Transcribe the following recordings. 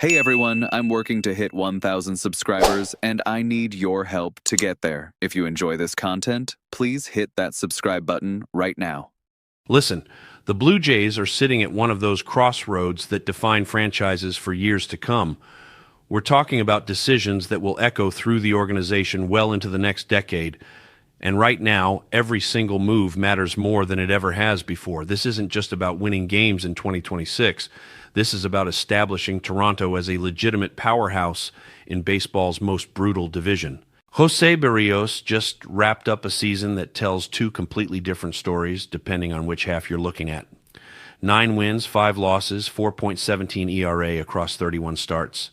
Hey everyone, I'm working to hit 1,000 subscribers, and I need your help to get there. If you enjoy this content, please hit that subscribe button right now. Listen, the Blue Jays are sitting at one of those crossroads that define franchises for years to come. We're talking about decisions that will echo through the organization well into the next decade. And right now, every single move matters more than it ever has before. This isn't just about winning games in 2026. This is about establishing Toronto as a legitimate powerhouse in baseball's most brutal division. Jose Berrios just wrapped up a season that tells two completely different stories, depending on which half you're looking at. 9 wins, 5 losses, 4.17 ERA across 31 starts.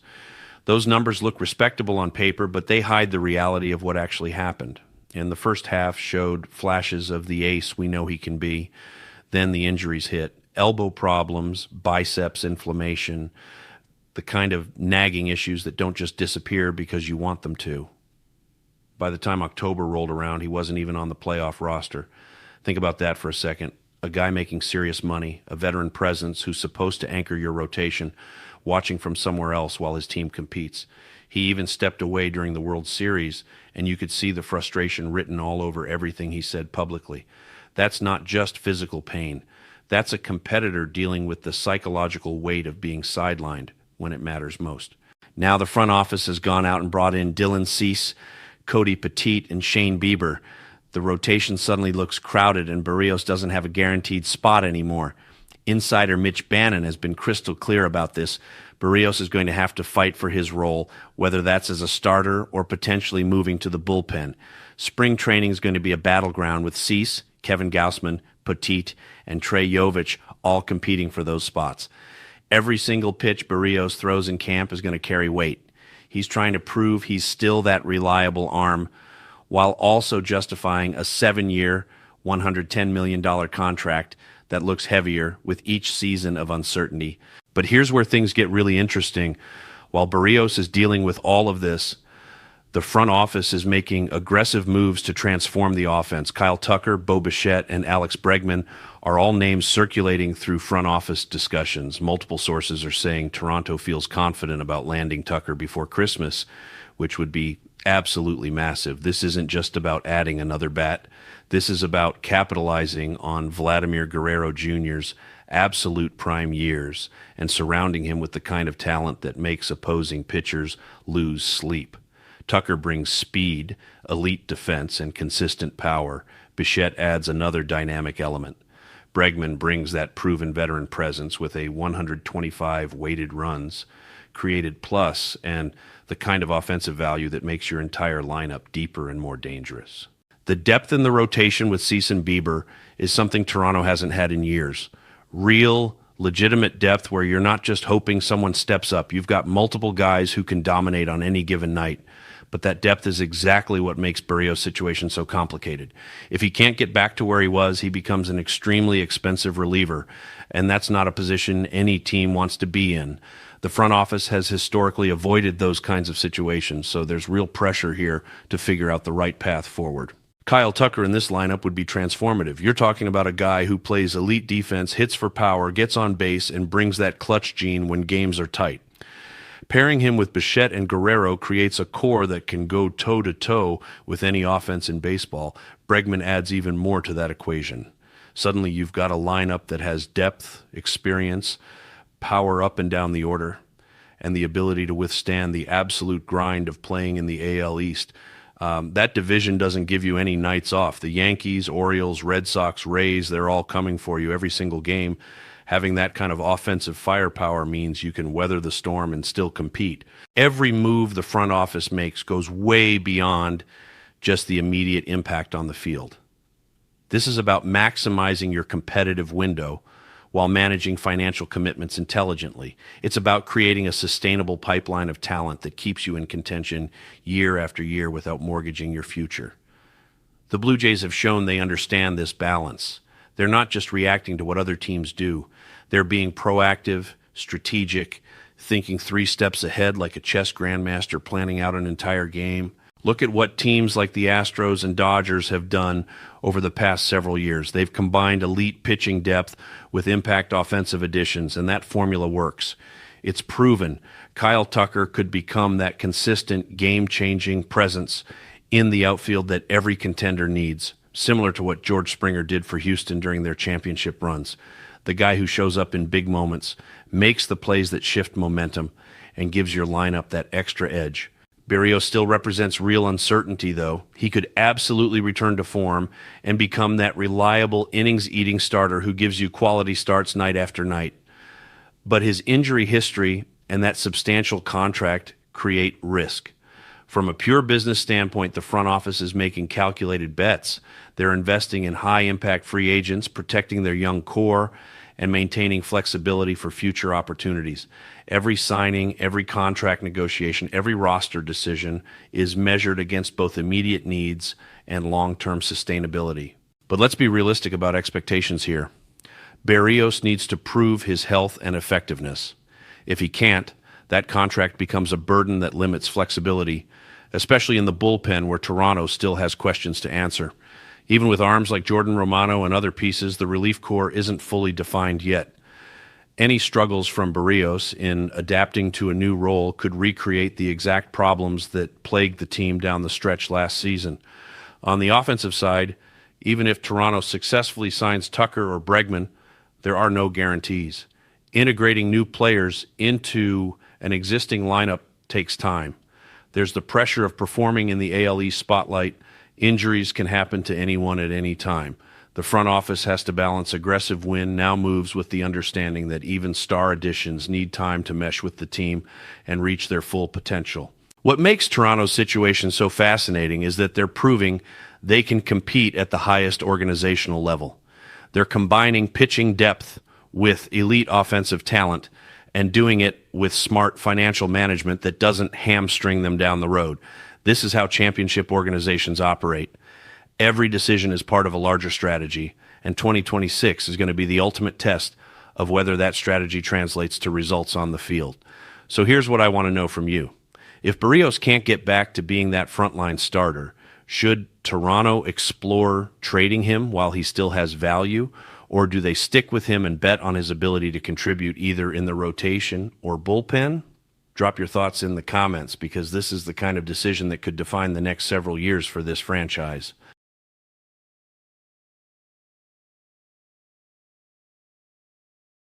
Those numbers look respectable on paper, but they hide the reality of what actually happened. And the first half showed flashes of the ace we know he can be. Then the injuries hit. Elbow problems, biceps inflammation, the kind of nagging issues that don't just disappear because you want them to. By the time October rolled around, he wasn't even on the playoff roster. Think about that for a second. A guy making serious money, a veteran presence who's supposed to anchor your rotation, watching from somewhere else while his team competes. He even stepped away during the World Series, and you could see the frustration written all over everything he said publicly. That's not just physical pain. That's a competitor dealing with the psychological weight of being sidelined when it matters most. Now the front office has gone out and brought in Dylan Cease, Cody Poteet, and Shane Bieber. The rotation suddenly looks crowded, and Berrios doesn't have a guaranteed spot anymore. Insider Mitch Bannon has been crystal clear about this. Berrios is going to have to fight for his role, whether that's as a starter or potentially moving to the bullpen. Spring training is going to be a battleground with Cease, Kevin Gausman, Poteet, and Trey Yovich all competing for those spots. Every single pitch Berrios throws in camp is going to carry weight. He's trying to prove he's still that reliable arm while also justifying a 7-year, $110 million contract that looks heavier with each season of uncertainty. But here's where things get really interesting. While Berrios is dealing with all of this, the front office is making aggressive moves to transform the offense. Kyle Tucker, Bo Bichette, and Alex Bregman are all names circulating through front office discussions. Multiple sources are saying Toronto feels confident about landing Tucker before Christmas, which would be absolutely massive. This isn't just about adding another bat. This is about capitalizing on Vladimir Guerrero Jr.'s absolute prime years and surrounding him with the kind of talent that makes opposing pitchers lose sleep. Tucker brings speed, elite defense, and consistent power. Bichette adds another dynamic element. Bregman brings that proven veteran presence with a 125 weighted runs, created plus, and the kind of offensive value that makes your entire lineup deeper and more dangerous. The depth in the rotation with Cease and Bieber is something Toronto hasn't had in years. Real, legitimate depth where you're not just hoping someone steps up. You've got multiple guys who can dominate on any given night. But that depth is exactly what makes Berrios' situation so complicated. If he can't get back to where he was, he becomes an extremely expensive reliever, and that's not a position any team wants to be in. The front office has historically avoided those kinds of situations, so there's real pressure here to figure out the right path forward. Kyle Tucker in this lineup would be transformative. You're talking about a guy who plays elite defense, hits for power, gets on base, and brings that clutch gene when games are tight. Pairing him with Bichette and Guerrero creates a core that can go toe-to-toe with any offense in baseball. Bregman adds even more to that equation. Suddenly you've got a lineup that has depth, experience, power up and down the order, and the ability to withstand the absolute grind of playing in the AL East. That division doesn't give you any nights off. The Yankees, Orioles, Red Sox, Rays, they're all coming for you every single game. Having that kind of offensive firepower means you can weather the storm and still compete. Every move the front office makes goes way beyond just the immediate impact on the field. This is about maximizing your competitive window while managing financial commitments intelligently. It's about creating a sustainable pipeline of talent that keeps you in contention year after year without mortgaging your future. The Blue Jays have shown they understand this balance. They're not just reacting to what other teams do. They're being proactive, strategic, thinking 3 steps ahead like a chess grandmaster planning out an entire game. Look at what teams like the Astros and Dodgers have done over the past several years. They've combined elite pitching depth with impact offensive additions, and that formula works. It's proven. Kyle Tucker could become that consistent, game-changing presence in the outfield that every contender needs, similar to what George Springer did for Houston during their championship runs. The guy who shows up in big moments, makes the plays that shift momentum, and gives your lineup that extra edge. Berrios still represents real uncertainty, though. He could absolutely return to form and become that reliable innings-eating starter who gives you quality starts night after night. But his injury history and that substantial contract create risk. From a pure business standpoint, the front office is making calculated bets. They're investing in high-impact free agents, protecting their young core, and maintaining flexibility for future opportunities. Every signing, every contract negotiation, every roster decision is measured against both immediate needs and long-term sustainability. But let's be realistic about expectations here. Berrios needs to prove his health and effectiveness. If he can't, that contract becomes a burden that limits flexibility, especially in the bullpen where Toronto still has questions to answer. Even with arms like Jordan Romano and other pieces, the relief corps isn't fully defined yet. Any struggles from Berrios in adapting to a new role could recreate the exact problems that plagued the team down the stretch last season. On the offensive side, even if Toronto successfully signs Tucker or Bregman, there are no guarantees. Integrating new players into an existing lineup takes time. There's the pressure of performing in the AL East spotlight. Injuries can happen to anyone at any time. The front office has to balance aggressive win now moves with the understanding that even star additions need time to mesh with the team and reach their full potential. What makes Toronto's situation so fascinating is that they're proving they can compete at the highest organizational level. They're combining pitching depth with elite offensive talent and doing it with smart financial management that doesn't hamstring them down the road. This is how championship organizations operate. Every decision is part of a larger strategy, and 2026 is going to be the ultimate test of whether that strategy translates to results on the field. So here's what I want to know from you. If Berrios can't get back to being that frontline starter, should Toronto explore trading him while he still has value, or do they stick with him and bet on his ability to contribute either in the rotation or bullpen? Drop your thoughts in the comments, because this is the kind of decision that could define the next several years for this franchise.